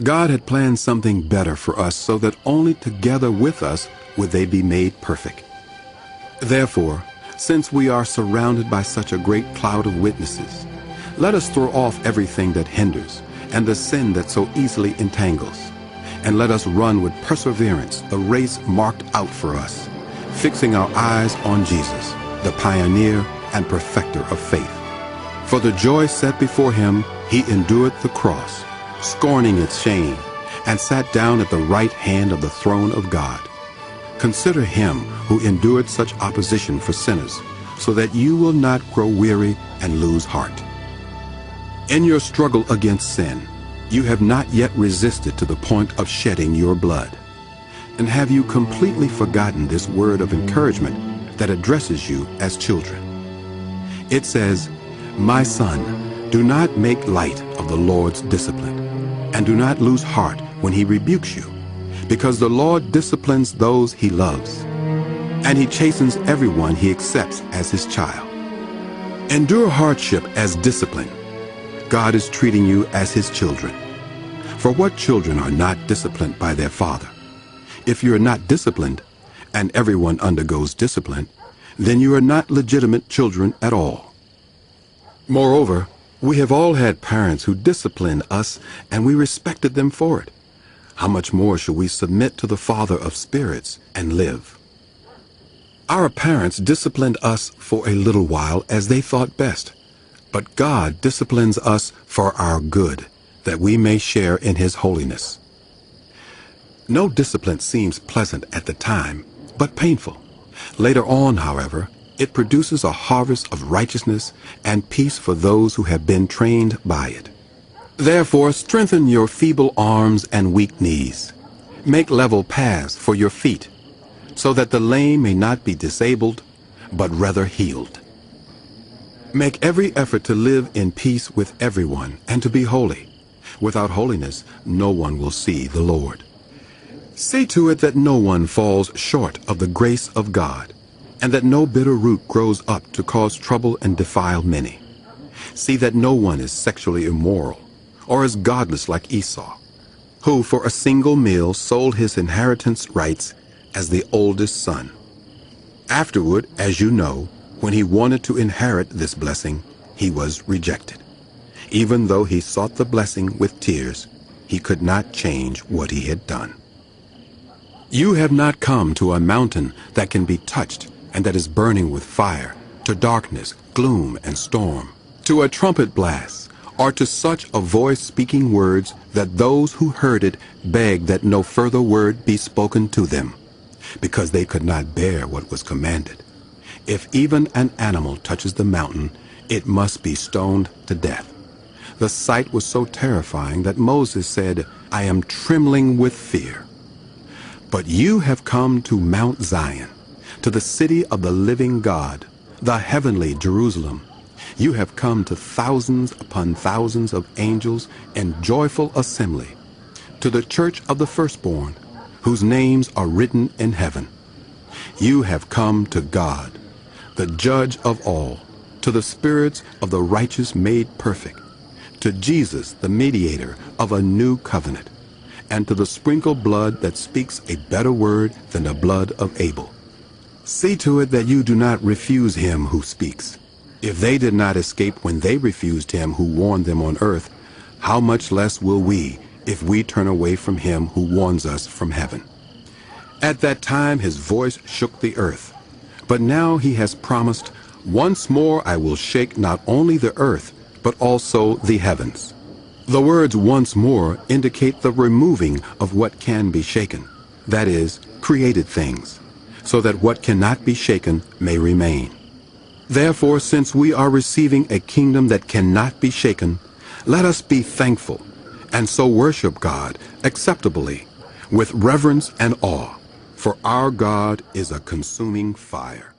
God had planned something better for us so that only together with us would they be made perfect. Therefore, since we are surrounded by such a great cloud of witnesses, let us throw off everything that hinders and the sin that so easily entangles, and let us run with perseverance the race marked out for us, fixing our eyes on Jesus, the pioneer and perfecter of faith. For the joy set before him, he endured the cross, scorning its shame, and sat down at the right hand of the throne of God. Consider him who endured such opposition for sinners, so that you will not grow weary and lose heart. In your struggle against sin, you have not yet resisted to the point of shedding your blood. And have you completely forgotten this word of encouragement that addresses you as children? It says, "My son, do not make light of the Lord's discipline, and do not lose heart when he rebukes you, because the Lord disciplines those he loves, and he chastens everyone he accepts as his child." Endure hardship as discipline. God is treating you as his children. For what children are not disciplined by their father? If you are not disciplined, and everyone undergoes discipline, then you are not legitimate children at all. Moreover, we have all had parents who disciplined us, and we respected them for it. How much more should we submit to the Father of spirits and live? Our parents disciplined us for a little while as they thought best, but God disciplines us for our good, that we may share in his holiness. No discipline seems pleasant at the time, but painful. Later on, however, it produces a harvest of righteousness and peace for those who have been trained by it. Therefore, strengthen your feeble arms and weak knees. Make level paths for your feet, so that the lame may not be disabled, but rather healed. Make every effort to live in peace with everyone and to be holy. Without holiness, no one will see the Lord. See to it that no one falls short of the grace of God, and that no bitter root grows up to cause trouble and defile many. See that no one is sexually immoral, or is godless like Esau, who for a single meal sold his inheritance rights as the oldest son. Afterward, as you know, when he wanted to inherit this blessing, he was rejected. Even though he sought the blessing with tears, he could not change what he had done. You have not come to a mountain that can be touched and that is burning with fire, to darkness, gloom, and storm, to a trumpet blast, or to such a voice speaking words that those who heard it begged that no further word be spoken to them, because they could not bear what was commanded. If even an animal touches the mountain, it must be stoned to death. The sight was so terrifying that Moses said, "I am trembling with fear." But you have come to Mount Zion, to the city of the living God, the heavenly Jerusalem. You have come to thousands upon thousands of angels in joyful assembly, to the church of the firstborn, whose names are written in heaven. You have come to God, the judge of all, to the spirits of the righteous made perfect, to Jesus, the mediator of a new covenant, and to the sprinkled blood that speaks a better word than the blood of Abel. See to it that you do not refuse him who speaks. If they did not escape when they refused him who warned them on earth, how much less will we if we turn away from him who warns us from heaven? At that time his voice shook the earth, but now he has promised, "Once more I will shake not only the earth, but also the heavens." The words "once more" indicate the removing of what can be shaken, that is, created things, so that what cannot be shaken may remain. Therefore, since we are receiving a kingdom that cannot be shaken, let us be thankful, and so worship God acceptably, with reverence and awe, for our God is a consuming fire.